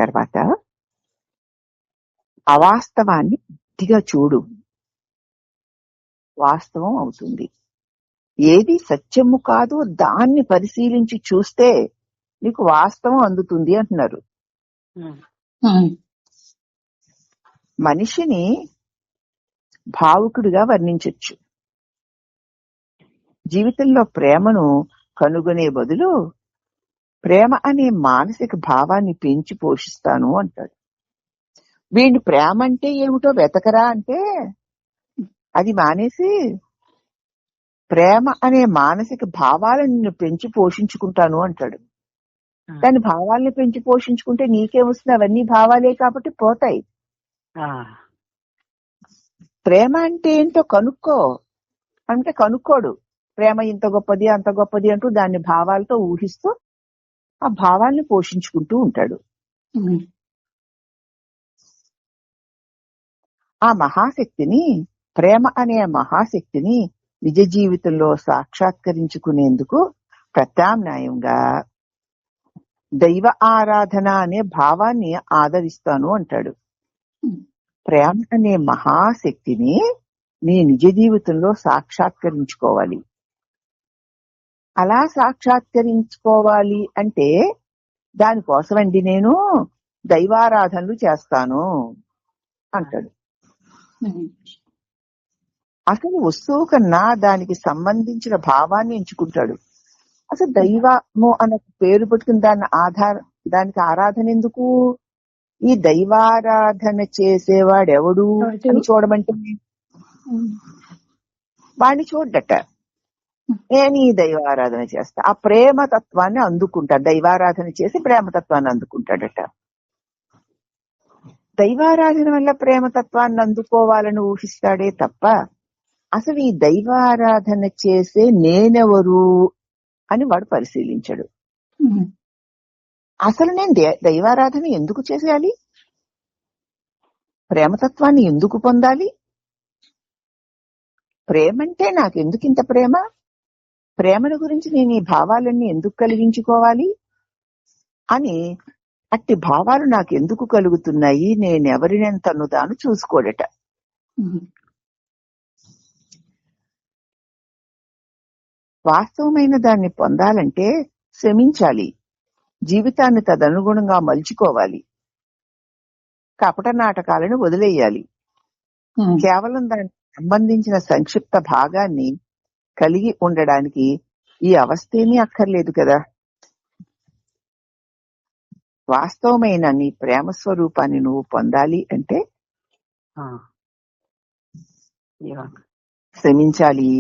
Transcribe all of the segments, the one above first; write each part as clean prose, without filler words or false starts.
తర్వాత అవాస్తవాన్ని గట్టిగా చూడు, వాస్తవం అవుతుంది. ఏది సత్యము కాదు దాన్ని పరిశీలించి చూస్తే నీకు వాస్తవం అందుతుంది అంటున్నారు. మనిషిని భావుకుడిగా వర్ణించొచ్చు. జీవితంలో ప్రేమను కనుగొనే బదులు ప్రేమ అనే మానసిక భావాన్ని పెంచి పోషిస్తాను అంటాడు. వీడిని ప్రేమ అంటే ఏమిటో వెతకరా అంటే అది మానేసి ప్రేమ అనే మానసిక భావాలను నేను పెంచి పోషించుకుంటాను అంటాడు. దాని భావాలను పెంచి పోషించుకుంటే నీకేమొస్తుంది? అవన్నీ భావాలే కాబట్టి పోతాయి. ప్రేమ అంటే ఏంటో కనుక్కో అంటే కనుక్కోడు. ప్రేమ ఇంత గొప్పది అంత గొప్పది అంటూ దాన్ని భావాలతో ఊహిస్తూ ఆ భావాల్ని పోషించుకుంటూ ఉంటాడు. ఆ మహాశక్తిని, ప్రేమ అనే మహాశక్తిని నిజ జీవితంలో సాక్షాత్కరించుకునేందుకు ప్రత్యామ్నాయంగా దైవ ఆరాధన అనే భావాన్ని ఆదరిస్తాను అంటాడు. ప్రేమ అనే మహాశక్తిని నీ నిజ జీవితంలో సాక్షాత్కరించుకోవాలి. అలా సాక్షాత్కరించుకోవాలి అంటే దానికోసమండి నేను దైవారాధనలు చేస్తాను అంటాడు. అసలు వస్తువు కన్నా దానికి సంబంధించిన భావాన్ని ఎంచుకుంటాడు. అసలు దైవము అనే పేరు పెట్టుకుని దానికి ఆరాధన ఎందుకు? ఈ దైవారాధన చేసేవాడెవడు అని చూడమంటే వాడిని చూడట. నేను ఈ దైవారాధన చేస్తా, ఆ ప్రేమతత్వాన్ని అందుకుంటాడు. దైవారాధన చేసి ప్రేమతత్వాన్ని అందుకుంటాడట. దైవారాధన వల్ల ప్రేమతత్వాన్ని అందుకోవాలని ఊహిస్తాడే తప్ప అసలు ఈ దైవారాధన చేసే నేనెవరు అని వాడు పరిశీలించడు. అసలు నేను దైవారాధన ఎందుకు చేయాలి? ప్రేమతత్వాన్ని ఎందుకు పొందాలి? ప్రేమంటే నాకెందుకు ఇంత ప్రేమ? ప్రేమను గురించి నేను ఈ భావాలన్నీ ఎందుకు కలిగించుకోవాలి అని అట్టి భావాలు నాకెందుకు కలుగుతున్నాయి, నేనెవరినెంతనుదాను చూసుకోడట. వాస్తవమైన దాన్ని పొందాలంటే శ్రమించాలి, జీవితాన్ని తదనుగుణంగా మలుచుకోవాలి, కపట నాటకాలను వదిలేయాలి. కేవలం దానికి సంబంధించిన సంక్షిప్త భాగాన్ని కలిగి ఉండడానికి ఈ అవస్థేమీ అక్కర్లేదు కదా. వాస్తవమైన నీ ప్రేమ స్వరూపాన్ని నువ్వు పొందాలి అంటే శ్రమించాలి,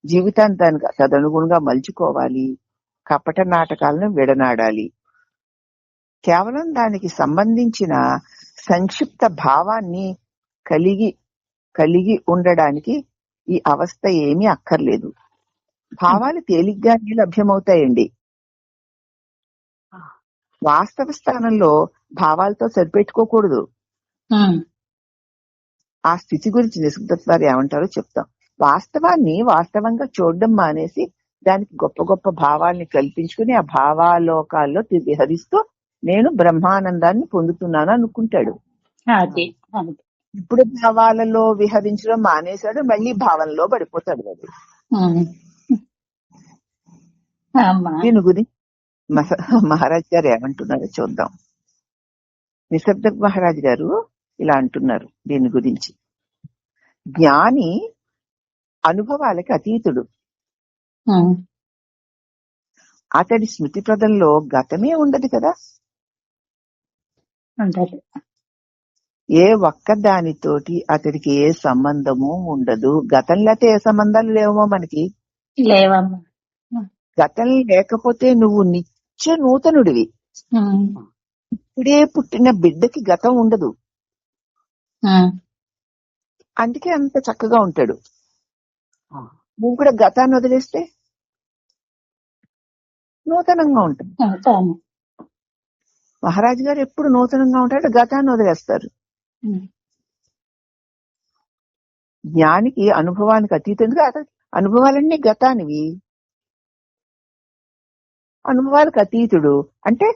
జీవితాన్ని దానికి తదనుగుణంగా మలుచుకోవాలి, కపట నాటకాలను విడనాడాలి. కేవలం దానికి సంబంధించిన సంక్షిప్త భావాన్ని కలిగి ఉండడానికి ఈ అవస్థ ఏమీ అక్కర్లేదు. భావాలు తేలిగ్గానే లభ్యమవుతాయండి. వాస్తవ స్థానంలో భావాలతో సరిపెట్టుకోకూడదు. ఆ స్థితి గురించి నిశ్శబ్దత్వ వారు ఏమంటారో చెప్తాం. వాస్తవాన్ని వాస్తవంగా చూడడం మానేసి దానికి గొప్ప గొప్ప భావాల్ని కల్పించుకుని ఆ భావాలోకాల్లో విహరిస్తూ నేను బ్రహ్మానందాన్ని పొందుతున్నాను అనుకుంటాడు. ఇప్పుడు భావాలలో విహరించడం మానేశాడు, మళ్ళీ భావనలో పడిపోతాడు. అది దీని గురించి మహారాజ్ గారు ఏమంటున్నారో చూద్దాం. నిశ్శబ్ద మహారాజ్ గారు ఇలా అంటున్నారు దీని గురించి. జ్ఞాని అనుభవాలకి అతీతుడు. అతడి స్మృతి ప్రదంలో గతమే ఉండదు కదా. ఏ ఒక్క దానితోటి అతడికి ఏ సంబంధము ఉండదు. గతంలో ఏ సంబంధాలు లేవమో మనకి. గతం లేకపోతే నువ్వు నిత్య నూతనుడివి. ఇప్పుడే పుట్టిన బిడ్డకి గతం ఉండదు. అందుకే అంత చక్కగా ఉంటాడు. నువ్వు కూడా గతాన్ని వదిలేస్తే నూతనంగా ఉంటాడు. మహారాజు గారు ఎప్పుడు నూతనంగా ఉంటాడు, గతాన్ని వదిలేస్తారు. జ్ఞానికి అనుభవానికి అతీతంగా అనుభవాలన్నీ గతానివి. అనుభవాలకు అతీతుడు అంటే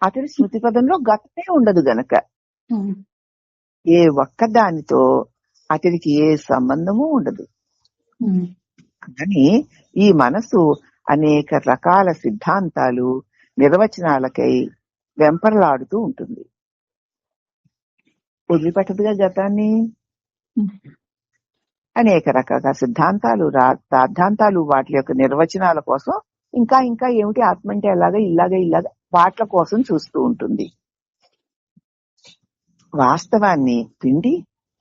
అతడి స్మృతి పదంలో గతమే ఉండదు గనక ఏ ఒక్క దానితో అతడికి ఏ సంబంధము ఉండదు. కానీ ఈ మనసు అనేక రకాల సిద్ధాంతాలు, నిర్వచనాలకై వెంపర్లాడుతూ ఉంటుంది. వదిలిపెట్టదుగా గతాన్ని. అనేక రకాల సిద్ధాంతాలు, రాద్ధాంతాలు, వాటి యొక్క నిర్వచనాల కోసం ఇంకా ఇంకా ఏమిటి ఆత్మ అంటే ఇలాగా వాట్ల కోసం చూస్తూ ఉంటుంది. వాస్తవాన్ని పిండి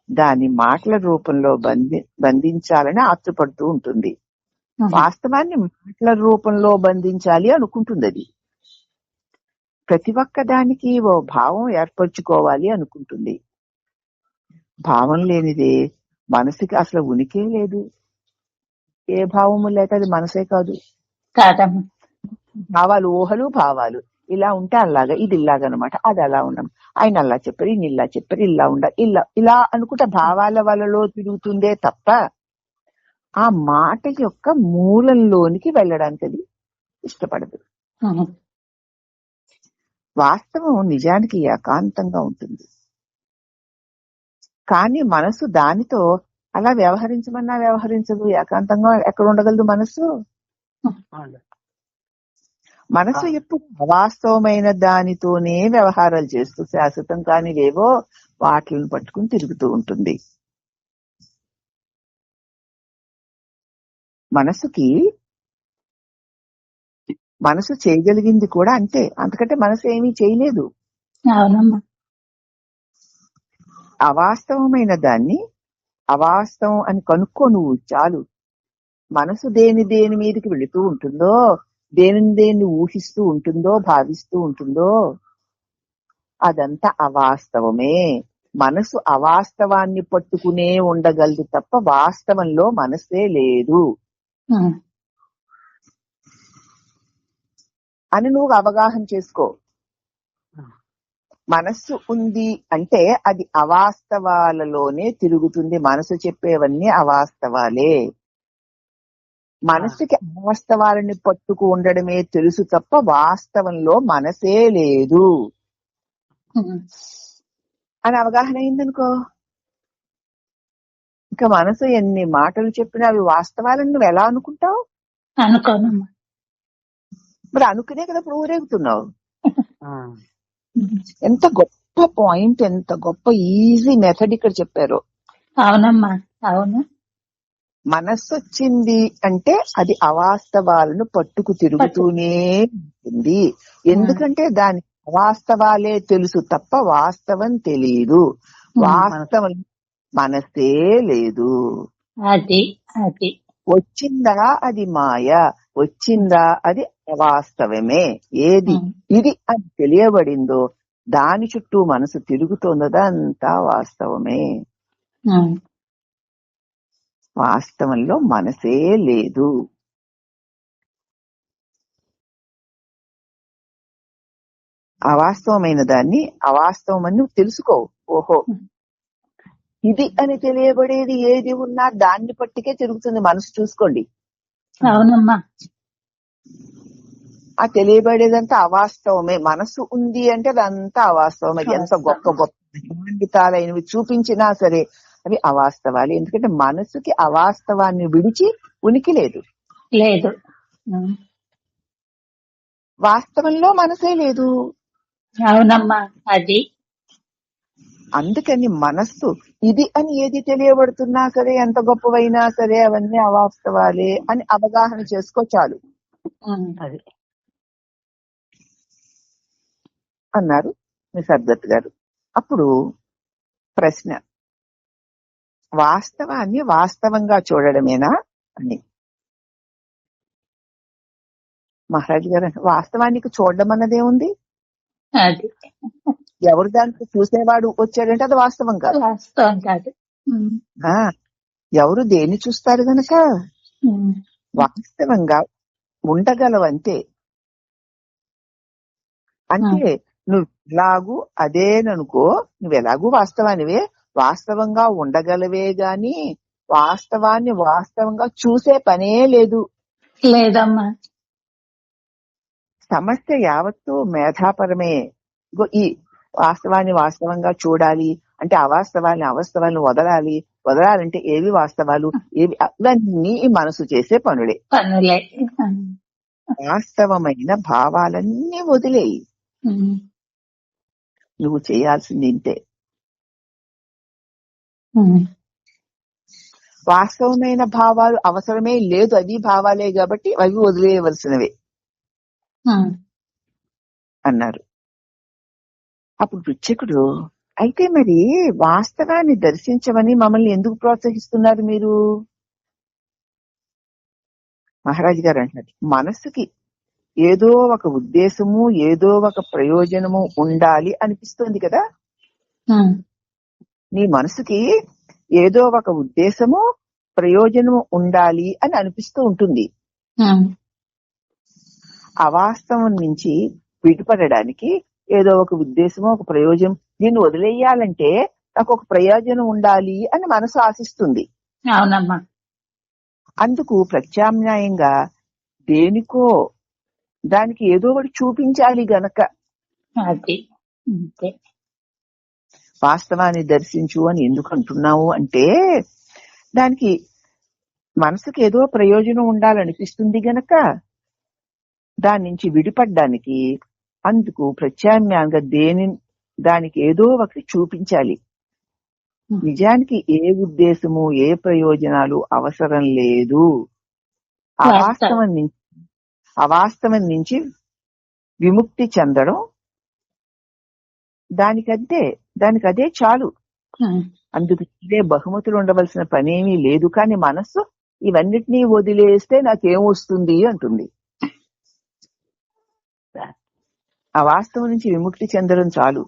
దాని మాటల రూపంలో బంధించాలని ఆత్రపడుతూ ఉంటుంది. వాస్తవాన్ని మాటల రూపంలో బంధించాలి అనుకుంటుంది. అది ప్రతి ఒక్క దానికి ఓ భావం ఏర్పరచుకోవాలి అనుకుంటుంది. భావం లేనిదే మనసుకి అసలు ఉనికే లేదు. ఏ భావము లేక అది మనసే కాదు. భావాలు, ఊహలు, భావాలు. ఇలా ఉంటే అలాగా, ఇది ఇలాగనమాట, అది అలా ఉన్నాం, ఆయన అలా చెప్పారు, ఈయన ఇలా చెప్పారు, ఇలా ఇలా అనుకుంటే భావాల వలలో తిరుగుతుందే తప్ప ఆ మాట యొక్క మూలంలోనికి వెళ్ళడానికి అది ఇష్టపడదు. వాస్తవం నిజానికి ఏకాంతంగా ఉంటుంది. కానీ మనసు దానితో అలా వ్యవహరించమన్నా వ్యవహరించదు. ఏకాంతంగా ఎక్కడ ఉండగలదు మనసు? మనసు ఎప్పుడు అవాస్తవమైన దానితోనే వ్యవహారాలు చేస్తూ శాశ్వతం కానివేవో వాటిని పట్టుకుని తిరుగుతూ ఉంటుంది. మనసు చేయగలిగింది కూడా అంతే, అంతకంటే మనసు ఏమీ చేయలేదు. అవాస్తవమైన దాన్ని అవాస్తవం అని కనుక్కో నువ్వు, చాలు. మనసు దేని మీదకి వెళుతూ ఉంటుందో, దేన్ని ఊహిస్తూ ఉంటుందో, భావిస్తూ ఉంటుందో అదంతా అవాస్తవమే. మనసు అవాస్తవాన్ని పట్టుకునే ఉండగలదు తప్ప వాస్తవంలో మనసే లేదు అని నువ్వు అవగాహన చేసుకో. మనస్సు ఉంది అంటే అది అవాస్తవాలలోనే తిరుగుతుంది. మనసు చెప్పేవన్నీ అవాస్తవాలే. మనసుకి అవాస్తవాలని పట్టుకు ఉండడమే తెలుసు తప్ప వాస్తవంలో మనసే లేదు అని అవగాహన అయిందనుకో, ఇంకా మనసు ఎన్ని మాటలు చెప్పినా అవి వాస్తవాలని నువ్వు ఎలా అనుకుంటావు? అనుకోనమ్మా. మరి అనుకునే కదా ఇప్పుడు ఊరేగుతున్నావు. ఎంత గొప్ప పాయింట్, ఎంత గొప్ప ఈజీ మెథడ్ ఇక్కడ చెప్పారు. అవునమ్మా, అవును. మనస్సు వచ్చింది అంటే అది అవాస్తవాలను పట్టుకు తిరుగుతూనే ఉంటుంది. ఎందుకంటే దాని అవాస్తవాలే తెలుసు తప్ప వాస్తవం తెలియదు. వాస్తవం మనసే లేదు. అది అది వచ్చిందా అది మాయ, వచ్చిందా అది అవాస్తవమే. ఏది ఇది అని తెలియబడిందో దాని చుట్టూ మనసు తిరుగుతున్నదంతా వాస్తవమే. వాస్తవంలో మనసే లేదు. అవాస్తవమైన దాన్ని అవాస్తవమని నువ్వు తెలుసుకో. ఓహో, ఇది అని తెలియబడేది ఏది ఉన్నా దాన్ని పట్టికే తిరుగుతుంది మనసు. చూసుకోండి. అవునమ్మా. ఆ తెలియబడేదంతా అవాస్తవమే. మనసు ఉంది అంటే అదంతా అవాస్తవమే. ఎంత గొప్ప గొప్ప ఖండితాలైనవి చూపించినా సరే అవి అవాస్తవాలు. ఎందుకంటే మనసుకి అవాస్తవాన్ని విడిచి ఉనికి లేదు. వాస్తవంలో మనసే లేదు. అవునమ్మా, అది. అందుకని మనస్సు ఇది అని ఏది తెలియబడుతున్నా సరే, ఎంత గొప్పవైనా సరే అవన్నీ అవాస్తవాలే అని అవగాహన చేసుకో, చాలు అన్నారు నిసర్గత్ గారు. అప్పుడు ప్రశ్న, వాస్తవాన్ని వాస్తవంగా చూడడమేనా అని మహారాజ్ గారు. వాస్తవానికి చూడడం అన్నదేముంది? ఎవరు దానికి చూసేవాడు వచ్చాడంటే అది వాస్తవం కాదు. ఎవరు దేన్ని చూస్తారు గనక వాస్తవంగా ఉండగలవంతే. అంటే నువ్వు ఎలాగూ అదేననుకో, నువ్వు ఎలాగూ వాస్తవానివే, వాస్తవంగా ఉండగలవే గాని వాస్తవాన్ని వాస్తవంగా చూసే పనే లేదు. లేదమ్మా. సమస్య యావత్తు మేధాపరమే. ఈ వాస్తవాన్ని వాస్తవంగా చూడాలి అంటే అవాస్తవాన్ని అవాస్తవాన్ని వదలాలంటే ఏవి వాస్తవాలు ఏవి అవన్నీ మనసు చేసే పనులే. వాస్తవమైన భావాలన్నీ వదిలేయి. నువ్వు చేయాల్సింది ఇంతే. వాస్తవమైన భావాలు అవసరమే లేదు, అవి భావాలే కాబట్టి అవి వదిలేయవలసినవే అన్నారు. అప్పుడు పృచ్ఛకుడు, అయితే మరి వాస్తవాన్ని దర్శించమని మమ్మల్ని ఎందుకు ప్రోత్సహిస్తున్నారు మీరు? మహారాజు గారు అంటున్నారు, మనస్సుకి ఏదో ఒక ఉద్దేశము ఏదో ఒక ప్రయోజనము ఉండాలి అనిపిస్తుంది కదా. నీ మనసుకి ఏదో ఒక ఉద్దేశము ప్రయోజనము ఉండాలి అని అనిపిస్తూ ఉంటుంది. అవాస్తవం నుంచి విడిపడడానికి ఏదో ఒక ఉద్దేశము ఒక ప్రయోజనం, దీన్ని వదిలేయాలంటే నాకు ఒక ప్రయోజనం ఉండాలి అని మనసు ఆశిస్తుంది. అవునమ్మా. అందుకు ప్రత్యామ్నాయంగా దేనికో దానికి ఏదో ఒకటి చూపించాలి గనక వాస్తవాన్ని దర్శించు అని ఎందుకు అంటున్నావు అంటే, దానికి మనసుకి ఏదో ప్రయోజనం ఉండాలనిపిస్తుంది గనక దాని నుంచి విడిపడ్డానికి అందుకు ప్రత్యామ్నాయంగా దానికి ఏదో ఒకటి చూపించాలి. నిజానికి ఏ ఉద్దేశము ఏ ప్రయోజనాలు అవసరం లేదు. అవాస్తవం నుంచి విముక్తి చెందడం దానికదే చాలు. అందుకు ఇదే బహుమతులు ఉండవలసిన పనేమీ లేదు. కానీ మనస్సు ఇవన్నిటినీ వదిలేస్తే నాకేం వస్తుంది అంటుంది. అవాస్తవం నుంచి విముక్తి చెందడం చాలు.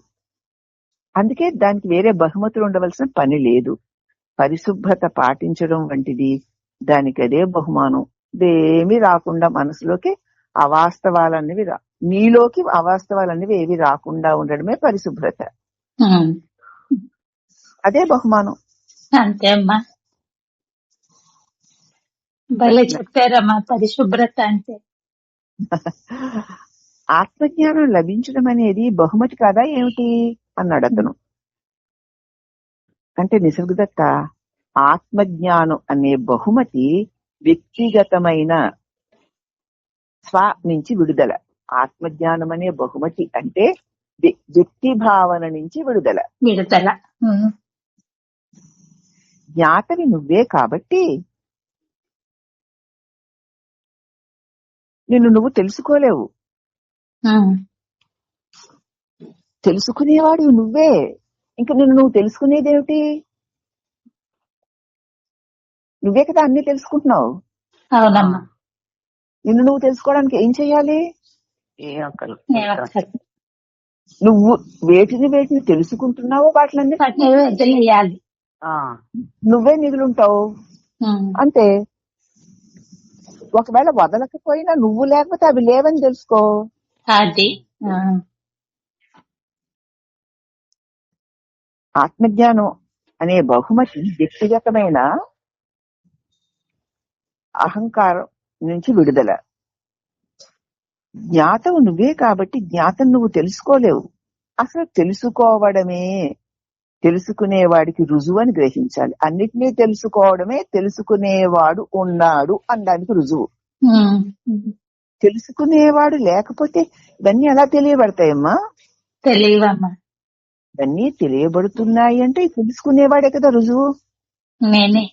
అందుకే దానికి వేరే బహుమతులు ఉండవలసిన పని లేదు. పరిశుభ్రత పాటించడం వంటిది దానికి అదే బహుమానం. ఇదేమీ రాకుండా మనసులోకి అవాస్తవాలన్నవి నీలోకి అవాస్తవాలన్నవి ఏవి రాకుండా ఉండడమే పరిశుభ్రత. అదే బహుమానం. అంతే అమ్మా, భలే చెప్పారమ్మా. పరిశుభ్రత అంటే ఆత్మజ్ఞానం లభించడం అనేది బహుమతి కాదా ఏమిటి అన్నాడు అతను. అంటే నిసర్గదత్త, ఆత్మజ్ఞానం అనే బహుమతి వ్యక్తిగతమైన స్వ నుంచి విడుదల. ఆత్మజ్ఞానం అనే బహుమతి అంటే వ్యక్తి భావన నుంచి విడుదల. జ్ఞాతవి నువ్వే కాబట్టి నిన్ను నువ్వు తెలుసుకోలేవు. తెలుసుకునేవాడు నువ్వే. ఇంకా నిన్ను నువ్వు తెలుసుకునేదేమిటి? నువ్వే కదా అన్ని తెలుసుకుంటున్నావు. నిన్ను నువ్వు తెలుసుకోవడానికి ఏం చెయ్యాలి? నువ్వు వేటిని తెలుసుకుంటున్నావో వాటిలన్నీ నువ్వే మిగులుంటావు అంతే. ఒకవేళ వదలకపోయినా నువ్వు లేకపోతే అవి లేవని తెలుసుకో. ఆత్మజ్ఞానం అనే బహుమతి వ్యక్తిగతమైన అహంకారం నుంచి విడుదల. జ్ఞాతవు నువ్వే కాబట్టి జ్ఞాతం నువ్వు తెలుసుకోలేవు. అసలు తెలుసుకోవడమే తెలుసుకునేవాడికి రుజువు అని గ్రహించాలి. అన్నిటినీ తెలుసుకోవడమే తెలుసుకునేవాడు ఉన్నాడు అనడానికి రుజువు. తెలుసుకునేవాడు లేకపోతే ఇవన్నీ ఎలా తెలియబడతాయమ్మా? తెలియవమ్మా. ఇవన్నీ తెలియబడుతున్నాయి అంటే తెలుసుకునేవాడే కదా రుజువు. నేనే.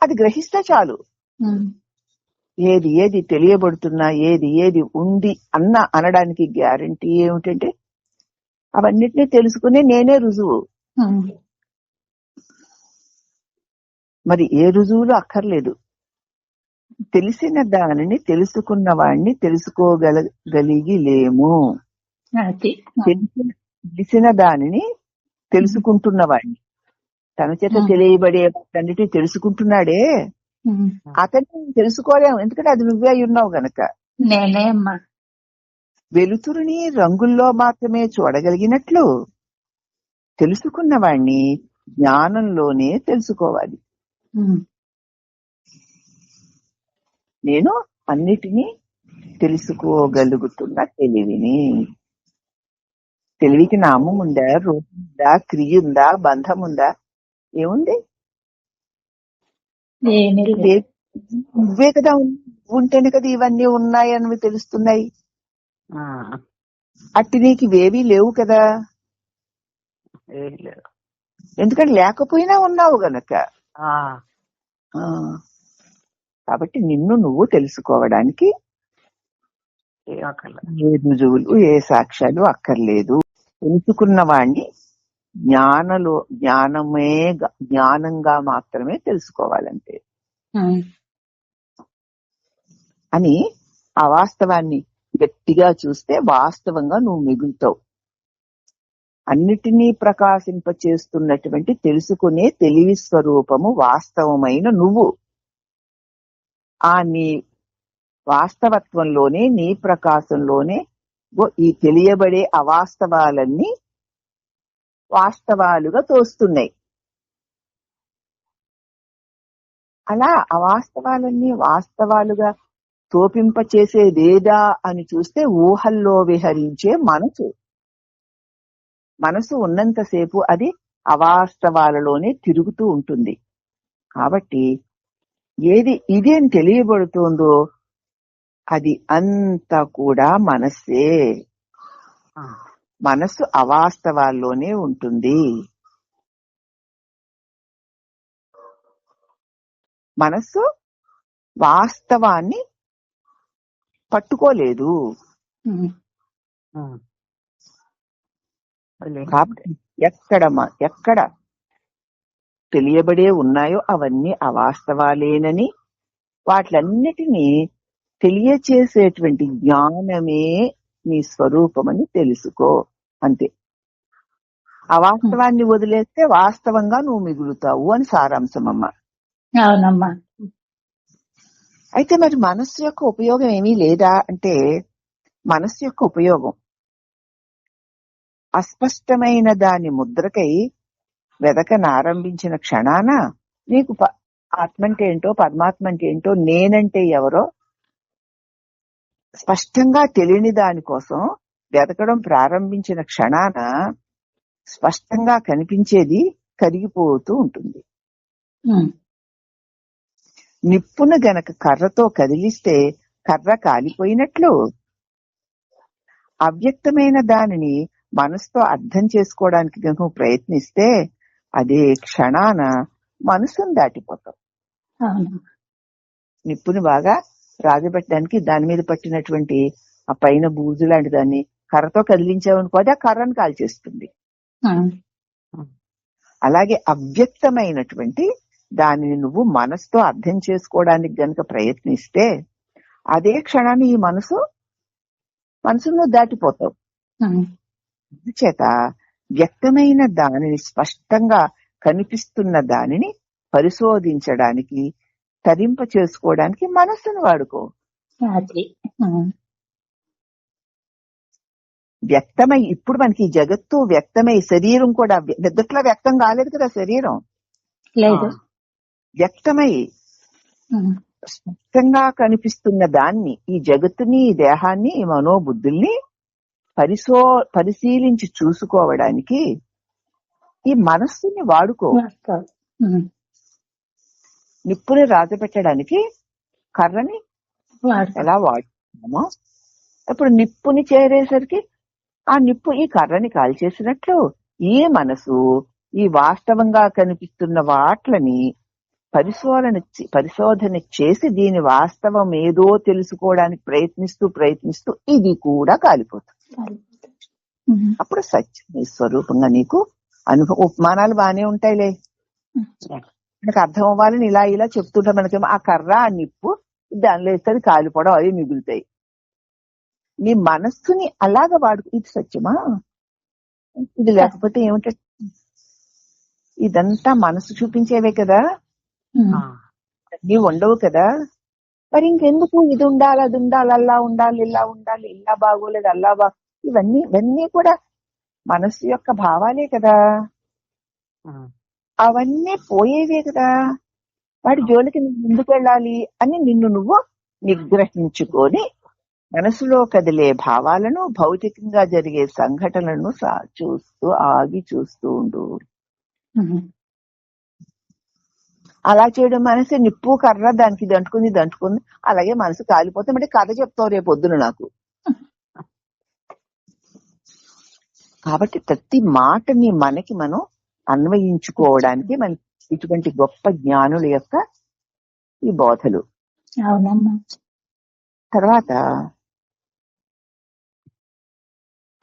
అది గ్రహిస్తే చాలు. ఏది ఏది తెలియబడుతున్నా ఏది ఉంది అనడానికి గ్యారంటీ ఏమిటంటే అవన్నిటినీ తెలుసుకునే నేనే రుజువు. మరి ఏ రుజువులు అక్కర్లేదు. తెలిసిన దానిని తెలుసుకున్న వాడిని తెలుసుకోగలిగి లేము. తెలిసిన దానిని తెలుసుకుంటున్న వాడిని, తన చేత తెలియబడే వాటన్నిటిని తెలుసుకుంటున్నాడే అతన్ని తెలుసుకోలేము. ఎందుకంటే అది నువ్వే ఉన్నావు గనక. నేనే అమ్మా. వెలుతురుని రంగుల్లో మాత్రమే చూడగలిగినట్లు తెలుసుకున్న వాణ్ణి జ్ఞానంలోనే తెలుసుకోవాలి. నేను అన్నిటినీ తెలుసుకోగలుగుతున్న తెలివిని. తెలివికి నామం ఉందా, రూపం ఉందా, క్రియ ఉందా, బంధం ఉందా? ఏముంది? ఏమీ లేదు. లేదు. నువ్వే కదా ఉంటేనే కదా ఇవన్నీ ఉన్నాయని తెలుస్తున్నాయి. ఆ, అట్టి నీకు ఇవేవీ లేవు కదా, ఏం లేదు. ఎందుకంటే లేకపోయినా ఉన్నావు గనక. ఆ, ఆ, కాబట్టి నిన్ను నువ్వు తెలుసుకోవడానికి ఏం అక్కర్లేదు. ఏ రుజువులు ఏ సాక్ష్యాలు అక్కర్లేదు. తెలుసుకున్న వాణ్ణి జ్ఞానంగా మాత్రమే తెలుసుకోవాలంటే ఉమ్, అని అవాస్తవాన్ని గట్టిగా చూస్తే వాస్తవంగా నువ్వు మిగులుతావు. అన్నిటినీ ప్రకాశింపచేస్తున్నటువంటి తెలుసుకునే తెలివి స్వరూపము వాస్తవమైన నువ్వు. ఆ నీ వాస్తవత్వంలోనే, నీ ప్రకాశంలోనే ఈ తెలియబడే అవాస్తవాలన్నీ వాస్తవాలుగా తోస్తున్నాయి. అలా అవాస్తవాలన్నీ వాస్తవాలుగా తోపింపచేసేదేదా అని చూస్తే ఊహల్లో విహరించే మనసు ఉన్నంతసేపు అది అవాస్తవాలలోనే తిరుగుతూ ఉంటుంది. కాబట్టి ఏది ఇదేం తెలియబడుతోందో అది అంతా కూడా మనస్సే. ఆ, మనస్సు అవాస్తవాల్లోనే ఉంటుంది. మనస్సు వాస్తవాన్ని పట్టుకోలేదు. ఉమ్, ఉమ్. అది లేదు. కాబట్టి ఎక్కడ తెలియబడే ఉన్నాయో అవన్నీ అవాస్తవాలేనని, వాటిలన్నిటినీ తెలియచేసేటువంటి జ్ఞానమే నీ స్వరూపమని తెలుసుకో. అంతే. అవాస్తవాన్ని వదిలేస్తే వాస్తవంగా నువ్వు మిగులుతావు అని సారాంశం అమ్మ. అవునమ్మా. అయితే మరి మనస్సు యొక్క ఉపయోగం ఏమీ లేదా అంటే, మనస్సు యొక్క ఉపయోగం అస్పష్టమైన దాని ముద్రకై వెదకనారంభించిన క్షణాన నీకు ఆత్మ అంటే ఏంటో, పరమాత్మ అంటే ఏంటో, నేనంటే ఎవరో స్పష్టంగా తెలియని దానికోసం వెతకడం ప్రారంభించిన క్షణాన స్పష్టంగా కనిపించేది కరిగిపోతూ ఉంటుంది. ఉమ్, నిప్పును గనక కర్రతో కదిలిస్తే కర్ర కాలిపోయినట్లు అవ్యక్తమైన దానిని మనసుతో అర్థం చేసుకోవడానికి గనక ప్రయత్నిస్తే అదే క్షణాన మనసును దాటిపోతాం. అవునమ్మా. నిప్పుని బాగా రాజబెట్టడానికి దాని మీద పట్టినటువంటి ఆ పైన బూజు లాంటి దాన్ని కర్రతో కదిలించామనుకో అది ఆ కర్రను కాల్చేస్తుంది. ఉమ్, అలాగే అవ్యక్తమైనటువంటి దానిని నువ్వు మనసుతో అర్థం చేసుకోవడానికి గనక ప్రయత్నిస్తే అదే క్షణాన్ని ఈ మనసును దాటిపోతావు. ఉమ్, చేత వ్యక్తమైన దానిని, స్పష్టంగా కనిపిస్తున్న దానిని పరిశోధించడానికి, తరింప చేసుకోవడానికి మనస్సును వాడుకో. అది. ఉమ్, వ్యక్తమై ఇప్పుడు మనకి ఈ జగత్తు వ్యక్తమై, శరీరం కూడా నిద్రలో వ్యక్తం కాలేదు కదా శరీరం. లేదు. వ్యక్తమై ఉమ్, స్పష్టంగా కనిపిస్తున్న దాన్ని, ఈ జగత్తుని, ఈ దేహాన్ని, ఈ మనోబుద్ధుల్ని పరిశీలించి చూసుకోవడానికి ఈ మనస్సుని వాడుకో. వాస్తవం. ఉమ్, నిప్పుని రాజపెట్టడానికి కర్రని వాస్తవం. ఎలా వాడుతున్నామో ఇప్పుడు నిప్పుని చేరేసరికి ఆ నిప్పు ఈ కర్రని కాల్చేసినట్లు ఈ మనసు ఈ వాస్తవంగా కనిపిస్తున్న వాట్లని పరిశోధన చేసి దీని వాస్తవం ఏదో తెలుసుకోవడానికి ప్రయత్నిస్తూ ఇది కూడా కాలిపోతుంది. ఉమ్, అప్పుడు సత్యం స్వరూపంగా నీకు ఉపమానాలు బానే ఉంటాయిలే. మనకు అర్థం అవ్వాలని ఇలా చెప్తుంటాం. మనకేమో ఆ కర్ర, ఆ నిప్పు, దానిలో వేస్తే కాలిపోవడం అవి మిగులుతాయి. నీ మనస్సుని అలాగ వాడుకు. ఇది సత్యమా? ఇది లేకపోతే ఏమిటంటే ఇదంతా మనసు చూపించేవే కదా, ఉమ్, అన్నీ ఉండవు కదా. మరి ఇంకెందుకు ఇది ఉండాలి, అది ఉండాలి, అలా ఉండాలి, ఇలా ఉండాలి, ఇలా బాగోలేదు, అలా ఇవన్నీ కూడా మనస్సు యొక్క భావాలే కదా. అవన్నీ పోయేవే కదా. వాడి జోలికి నువ్వు ముందుకు వెళ్ళాలి అని నిన్ను నువ్వు నిగ్రహించుకొని మనసులో కదిలే భావాలను, భౌతికంగా జరిగే సంఘటనలను చూస్తూ ఆగి చూస్తూ ఉండు. ఉమ్. అలా చేయడం మనసు నిప్పు కర్ర దానికి దంటుకుంది అలాగే మనసు కాలిపోతే మరి కథ చెప్తావు రేపు పొద్దున నాకు. కాబట్టి ప్రతి మాటని మనకి మనం అన్వయించుకోవడానికి మన ఇటువంటి గొప్ప జ్ఞానుల యొక్క ఈ బోధలు. అవునమ్మా. తర్వాత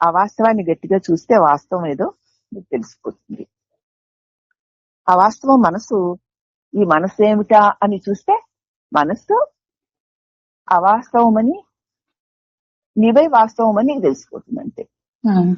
ఆ వాస్తవాన్ని గట్టిగా చూస్తే వాస్తవం ఏదో మీకు తెలిసిపోతుంది. ఆ వాస్తవం మనసు, ఈ మనసు ఏమిటా అని చూస్తే మనస్సు అవాస్తవమని, నీవై వాస్తవం అని నీకు తెలిసిపోతుంది అంతే. ఉమ్.